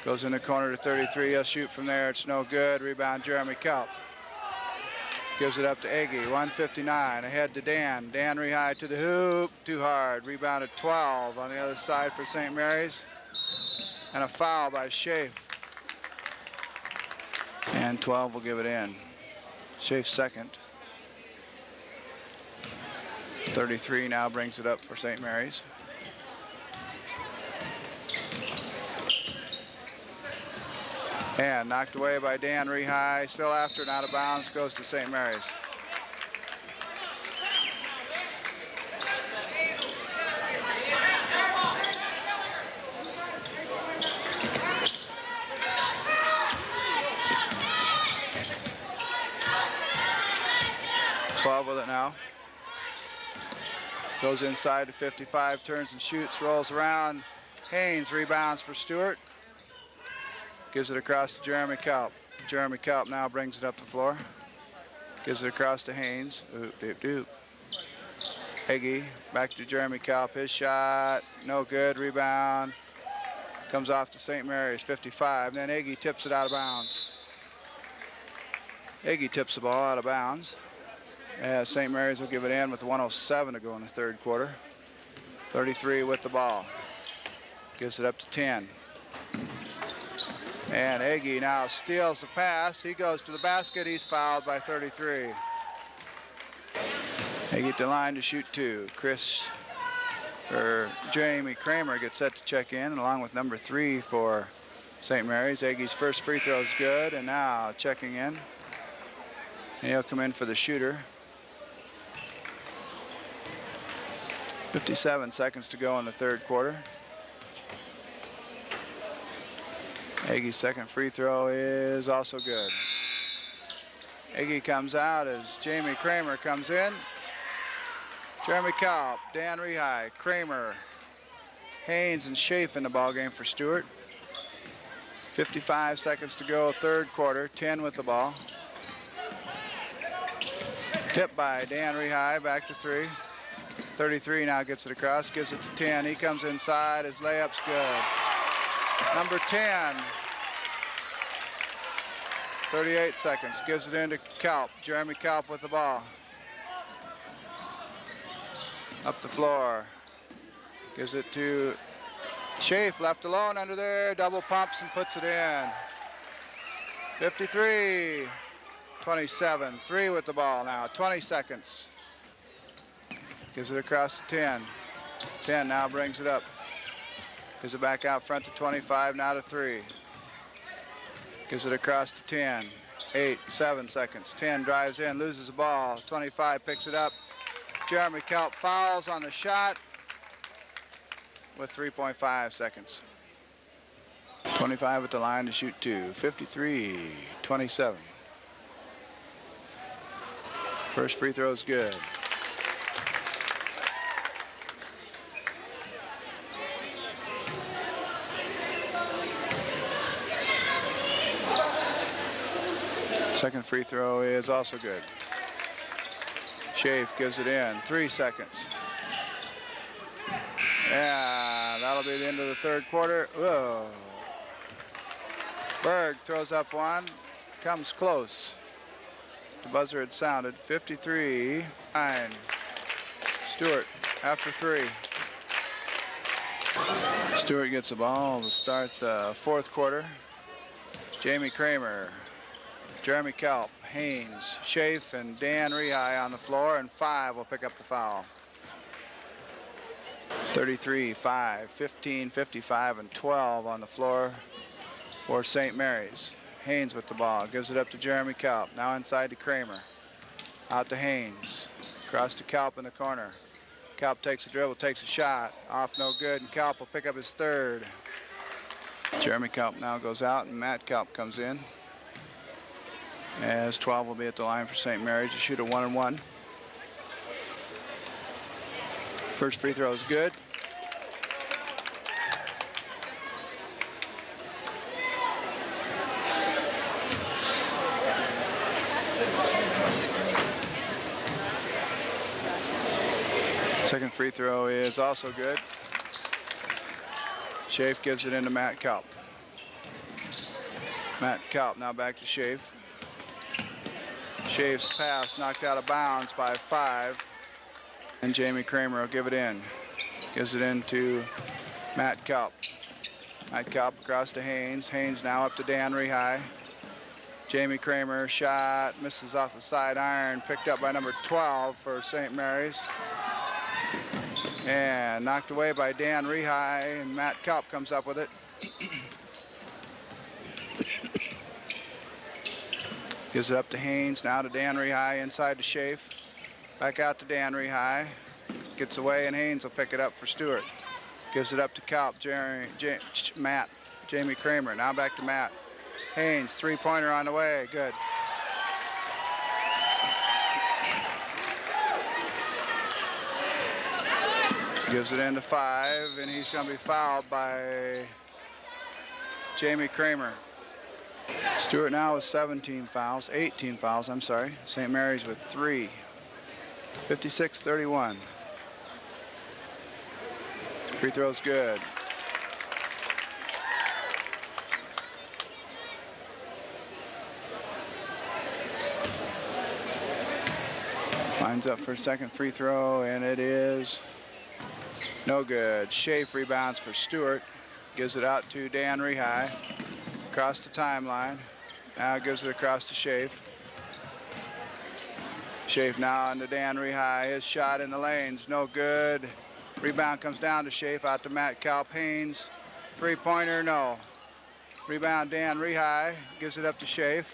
Goes in the corner to 33. He'll shoot from there. It's no good. Rebound, Jeremy Kelp. Gives it up to Aggie. 1:59. Ahead to Dan. Dan Rehigh to the hoop. Too hard. Rebounded 12 on the other side for St. Mary's. And a foul by Schaaf. And 12 will give it in. Schaaf's second. 33 now brings it up for St. Mary's. And knocked away by Dan Rehigh. Still after and out of bounds. Goes to St. Mary's. With it now. Goes inside to 55, turns and shoots, rolls around. Haynes rebounds for Stuart. Gives it across to Jeremy Kelp. Jeremy Kelp now brings it up the floor. Gives it across to Haynes. Oop, doop, doop. Aggie back to Jeremy Kelp. His shot, no good. Rebound. Comes off to St. Mary's, 55. And then Aggie tips it out of bounds. Aggie tips the ball out of bounds. St. Mary's will give it in with 1:07 to go in the third quarter. 33 with the ball. Gives it up to 10. And Aggie now steals the pass. He goes to the basket. He's fouled by 33. Aggie at the line to shoot two. Jamie Kramer gets set to check in, along with number 3 for St. Mary's. Aggie's first free throw is good, and now checking in. And he'll come in for the shooter. 57 seconds to go in the third quarter. Aggie's second free throw is also good. Aggie comes out as Jamie Kramer comes in. Jeremy Kelp, Dan Rehigh, Kramer. Haynes and Schaaf in the ball game for Stuart. 55 seconds to go, third quarter. 10 with the ball. Tipped by Dan Rehigh, back to 3. 33 now gets it across, gives it to 10. He comes inside, his layup's good. Number 10. 38 seconds, gives it into Kalp. Jeremy Kalp with the ball. Up the floor. Gives it to Schaaf, left alone under there, double pumps and puts it in. 53. 27, 3 with the ball now, 20 seconds. Gives it across to 10. 10 now brings it up. Gives it back out front to 25, now to 3. Gives it across to 10. 8, 7 seconds. 10 drives in, loses the ball. 25 picks it up. Jeremy Kalp fouls on the shot with 3.5 seconds. 25 at the line to shoot 2. 53, 27. First free throw is good. Second free throw is also good. Schaaf gives it in. 3 seconds. Yeah, that'll be the end of the third quarter. Whoa. Berg throws up one. Comes close. The buzzer had sounded. 53-9. Stuart after 3. Stuart gets the ball to start the fourth quarter. Jamie Kramer, Jeremy Kalp, Haynes, Schaaf, and Dan Rehigh on the floor, and 5 will pick up the foul. 33, 5, 15, 55, and 12 on the floor for St. Mary's. Haynes with the ball, gives it up to Jeremy Kalp. Now inside to Kramer. Out to Haynes. Across to Kalp in the corner. Kalp takes a dribble, takes a shot. Off no good, and Kalp will pick up his third. Jeremy Kalp now goes out, and Matt Kalp comes in. As 12 will be at the line for St. Mary's to shoot a 1-and-1. First free throw is good. Second free throw is also good. Schaaf gives it into Matt Kalp. Matt Kalp now back to Schaaf. Schaaf's pass knocked out of bounds by 5. And Jamie Kramer will give it in. Gives it into Matt Kalp. Matt Kalp across to Haynes. Haynes now up to Dan Rehigh. Jamie Kramer shot, misses off the side iron, picked up by number 12 for St. Mary's. And knocked away by Dan Rehigh, and Matt Kalp comes up with it. Gives it up to Haynes, now to Dan Rehigh, inside to Schaaf. Back out to Dan Rehigh. Gets away, and Haynes will pick it up for Stuart. Gives it up to Kalp, Matt, Jamie Kramer. Now back to Matt. Haynes, three-pointer on the way, good. Gives it into 5, and he's going to be fouled by Jamie Kramer. Stuart now with 18 fouls, I'm sorry. St. Mary's with 3. 56-31. Free throw's good. Lines up for a second free throw, and it is no good. Schaaf rebounds for Stuart. Gives it out to Dan Rehigh. Across the timeline. Now gives it across to Schaaf. Schaaf now into Dan Rehigh. His shot in the lanes, no good. Rebound comes down to Schaaf, out to Matt Kalp. Haynes, three-pointer, no. Rebound Dan Rehigh, gives it up to Schaaf.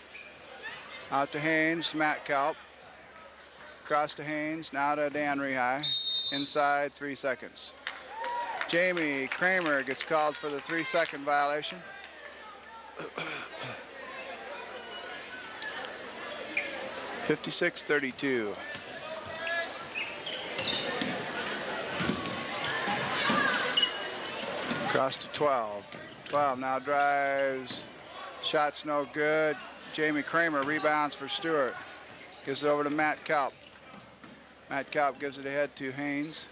Out to Haynes, Matt Kalp. Across to Haynes, now to Dan Rehigh. Inside, 3 seconds. Jamie Kramer gets called for the 3-second violation. (56-32). Across to 12. 12 now drives. Shot's no good. Jamie Kramer rebounds for Stuart. Gives it over to Matt Kalp. Matt Kalp gives it ahead to Haynes.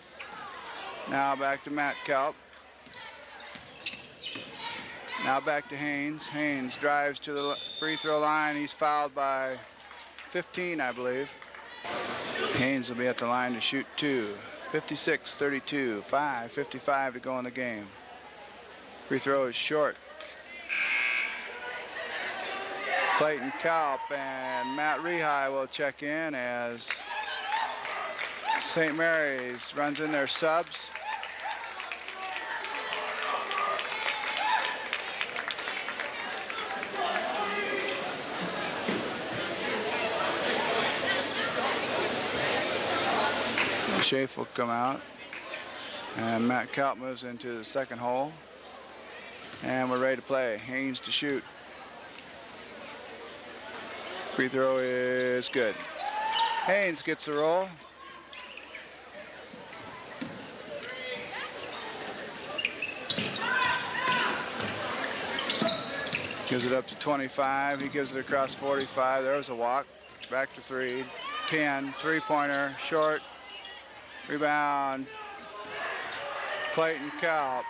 Now back to Matt Kalp. Now back to Haynes. Haynes drives to the free throw line. He's fouled by 15, I believe. Haynes will be at the line to shoot 2. 56-32, 5:55 to go in the game. Free throw is short. Clayton Kalp and Matt Rehigh will check in as St. Mary's runs in their subs. Schaaf will come out, and Matt Kalp moves into the second hole, and we're ready to play. Haynes to shoot. Free throw is good. Haynes gets the roll. Gives it up to 25. He gives it across 45. There's a walk. Back to 3. 10. Three-pointer. Short. Rebound. Clayton Kalp.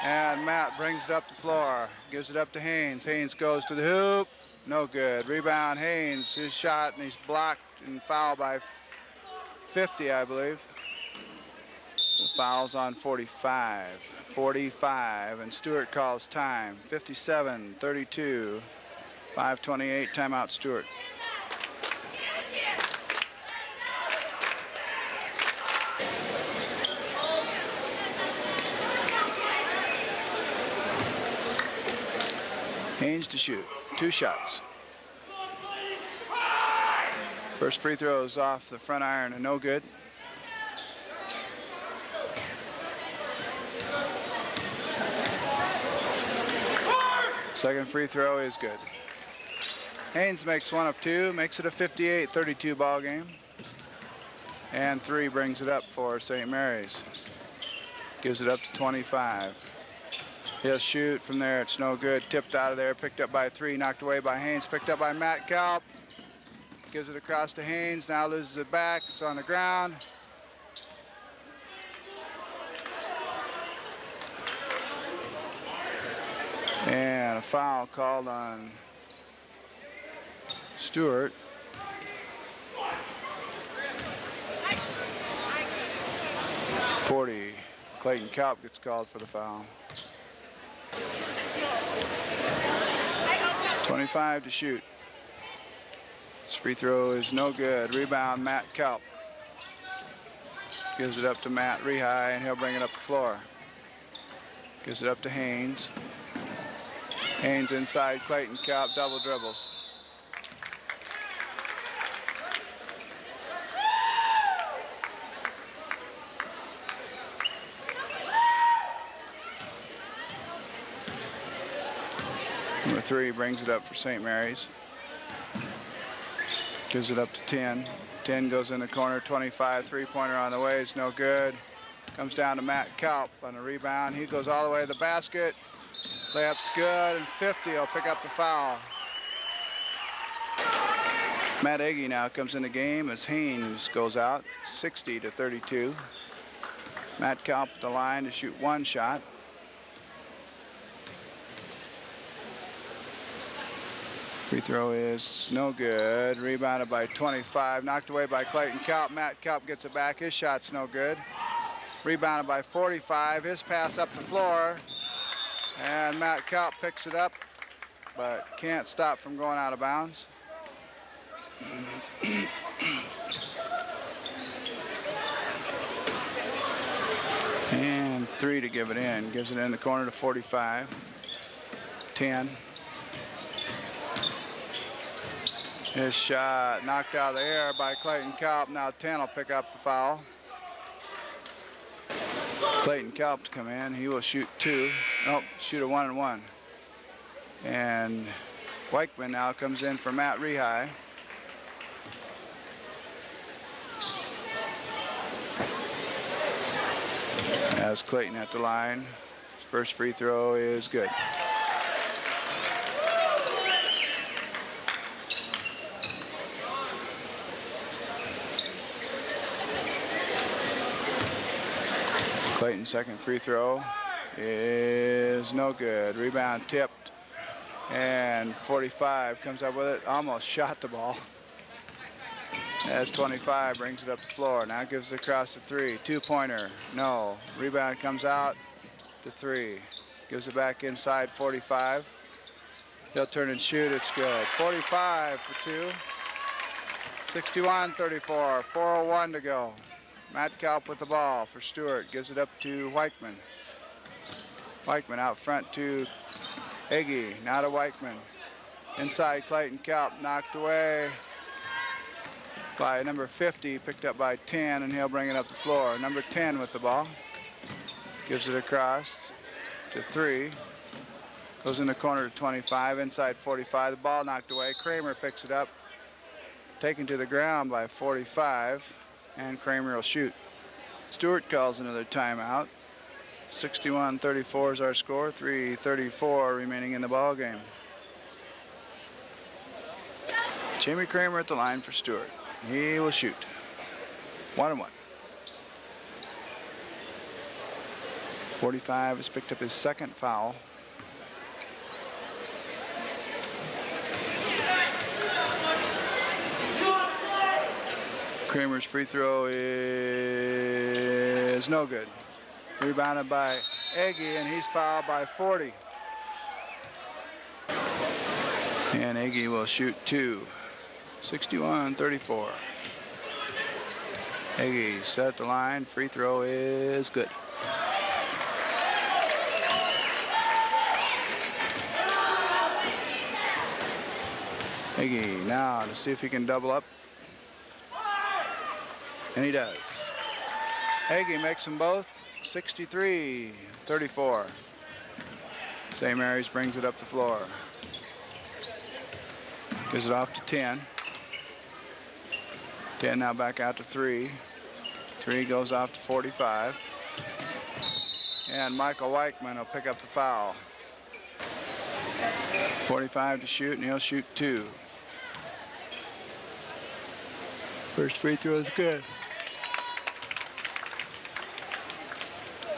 And Matt brings it up the floor. Gives it up to Haynes. Haynes goes to the hoop. No good. Rebound Haynes. His shot, and he's blocked and fouled by 50, I believe. The foul's on 45. 45, and Stuart calls time. 57-32. 5:28, timeout Stuart. Haynes to shoot. 2 shots. First free throw is off the front iron and no good. Second free throw is good. Haynes makes 1 of 2, makes it a 58-32 ball game. And 3 brings it up for St. Mary's. Gives it up to 25. He'll shoot from there. It's no good. Tipped out of there. Picked up by 3. Knocked away by Haynes. Picked up by Matt Kalp. Gives it across to Haynes. Now loses it back. It's on the ground. And a foul called on Stuart. Clayton Kalp gets called for the foul. 25 to shoot. This free throw is no good. Rebound, Matt Kalp. Gives it up to Matt Rehigh, and he'll bring it up the floor. Gives it up to Haynes. Haynes inside, Clayton Kalp, double dribbles. Number 3 brings it up for St. Mary's. Gives it up to 10. 10 goes in the corner, 25, three-pointer on the way, it's no good. Comes down to Matt Kalp on a rebound. He goes all the way to the basket. Layup's good, and 50 will pick up the foul. Matt Egge now comes in the game as Haynes goes out, 60-32. Matt Kalp at the line to shoot 1 shot. Free throw is no good. Rebounded by 25. Knocked away by Clayton Kalp. Matt Kalp gets it back. His shot's no good. Rebounded by 45. His pass up the floor. And Matt Kalp picks it up, but can't stop from going out of bounds. And 3 to give it in. Gives it in the corner to 45. 10. His shot knocked out of the air by Clayton Kalp. Now 10 will pick up the foul. Clayton Kalp to come in. He will shoot 2. Nope, shoot a 1-and-1. And Weichman now comes in for Matt Rehigh. As Clayton at the line. His first free throw is good. Clayton's second free throw is no good. Rebound tipped, and 45 comes up with it. Almost shot the ball. As 25 brings it up the floor. Now gives it across to 3. Two-pointer. No. Rebound comes out to 3. Gives it back inside 45. He'll turn and shoot. It's good. 45 for 2. 61-34. 4:01 to go. Matt Kalp with the ball for Stuart. Gives it up to Weichman. Weichman out front to Egge. Now to Weichman. Inside Clayton. Kalp knocked away by number 50. Picked up by 10, and he'll bring it up the floor. Number 10 with the ball. Gives it across to 3. Goes in the corner to 25. Inside 45. The ball knocked away. Kramer picks it up. Taken to the ground by 45. And Kramer will shoot. Stuart calls another timeout. 61-34 is our score. 3:34 remaining in the ball game. Jamie Kramer at the line for Stuart. He will shoot. 1-1. 45 has picked up his second foul. Kramer's free throw is no good. Rebounded by Egge, and he's fouled by 40. And Egge will shoot 2. 61-34. Egge set at the line. Free throw is good. Egge now to see if he can double up. And he does. Egge makes them both. 63-34. St. Mary's brings it up the floor. Gives it off to 10. 10 now back out to 3. 3 goes off to 45. And Michael Weichman will pick up the foul. 45 to shoot, and he'll shoot 2. First free throw is good.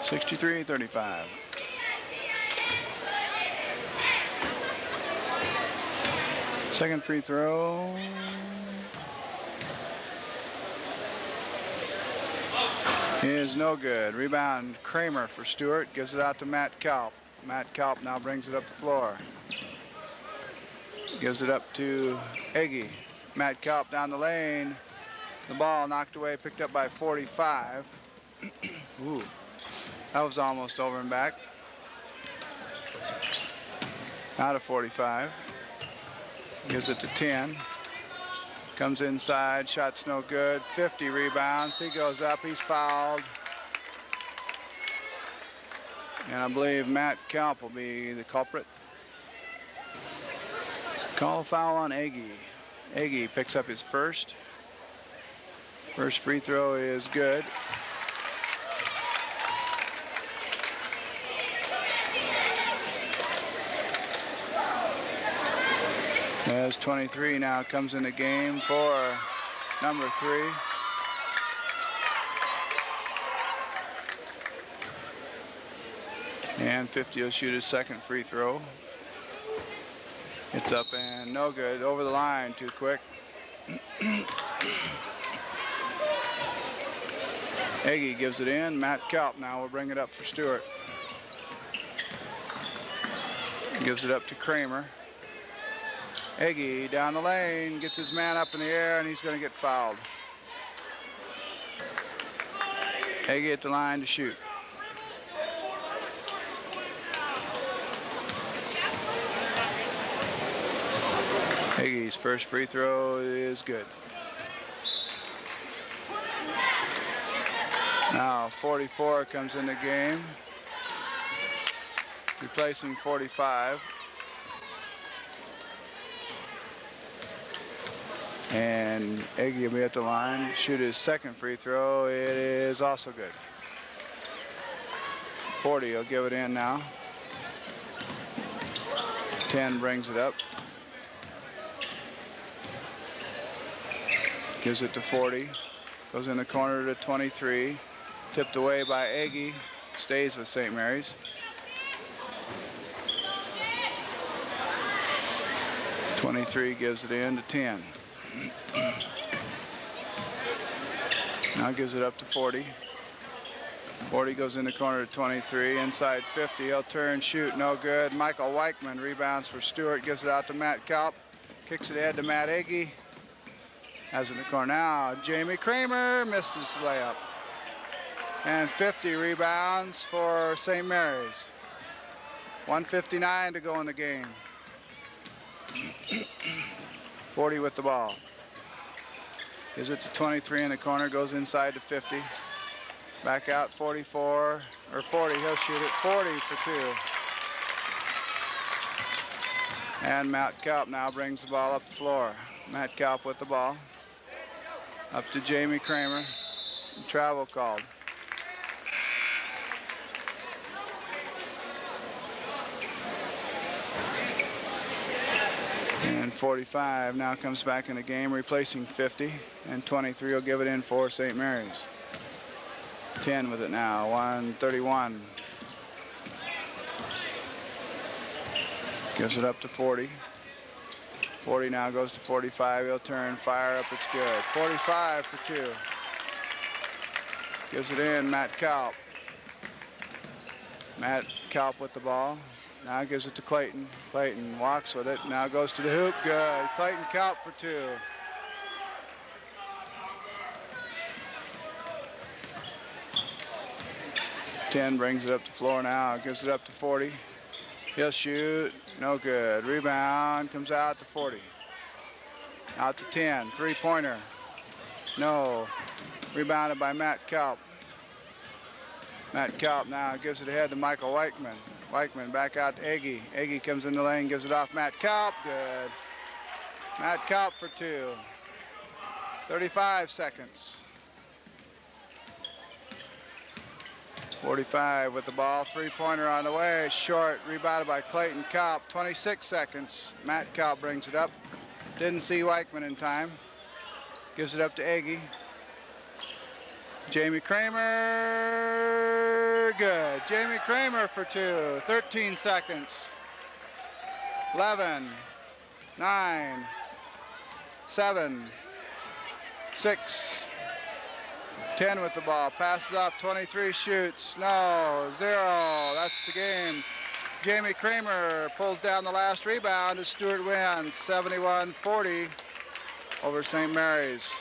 63-35. Second free throw is no good. Rebound Kramer for Stuart. Gives it out to Matt Kalp. Matt Kalp now brings it up the floor. Gives it up to Egge. Matt Kalp down the lane. The ball knocked away, picked up by 45. Ooh, that was almost over and back. Out of 45. Gives it to 10. Comes inside, shot's no good. 50 rebounds, he goes up, he's fouled. And I believe Matt Kalp will be the culprit. Call a foul on Egge. Egge picks up his first. First free throw is good. As 23 now comes in the game for number 3. And 50 will shoot his second free throw. It's up and no good. Over the line too quick. Egge gives it in. Matt Kalp now will bring it up for Stuart. Gives it up to Kramer. Egge down the lane, gets his man up in the air, and he's going to get fouled. Egge at the line to shoot. Egge's first free throw is good. Now 44 comes in the game, replacing 45. And Egge will be at the line, shoot his second free throw. It is also good. 40 will give it in now. 10 brings it up. Gives it to 40. Goes in the corner to 23. Tipped away by Aggie. Stays with St. Mary's. 23 gives it in to 10. Now gives it up to 40. 40 goes in the corner to 23. Inside 50. He'll turn, shoot, no good. Michael Weichman rebounds for Stuart. Gives it out to Matt Kalp. Kicks it ahead to Matt Agee. Has it in the corner now. Jamie Kramer missed his layup. And 50 rebounds for St. Mary's. 1:59 to go in the game. 40 with the ball. Gives it to 23 in the corner, goes inside to 50. Back out 44, or 40, he'll shoot it. 40 for 2. And Matt Kalp now brings the ball up the floor. Matt Kalp with the ball. Up to Jamie Kramer. Travel called. And 45 now comes back in the game, replacing 50. And 23 will give it in for St. Mary's. 10 with it now, 1:31. Gives it up to 40. 40 now goes to 45. He'll turn, fire up, it's good. 45 for 2. Gives it in, Matt Kalp. Matt Kalp with the ball. Now gives it to Clayton. Clayton walks with it. Now goes to the hoop. Good. Clayton Kalp for 2. Ten brings it up the floor now. Gives it up to 40. He'll shoot. No good. Rebound. Comes out to 40. Out to 10. Three-pointer. No. Rebounded by Matt Kalp. Matt Kalp now gives it ahead to Michael Weichman. Weichman back out to Agee. Agee comes in the lane, gives it off Matt Kalp. Good. Matt Kalp for 2. 35 seconds. 45 with the ball. Three-pointer on the way. Short. Rebounded by Clayton Kalp. 26 seconds. Matt Kalp brings it up. Didn't see Weichman in time. Gives it up to Agee. Jamie Kramer, good. Jamie Kramer for 2, 13 seconds. 11, 9, 7, 6, 10 with the ball. Passes off, 23 shoots. No, 0. That's the game. Jamie Kramer pulls down the last rebound as Stuart wins 71-40 over St. Mary's.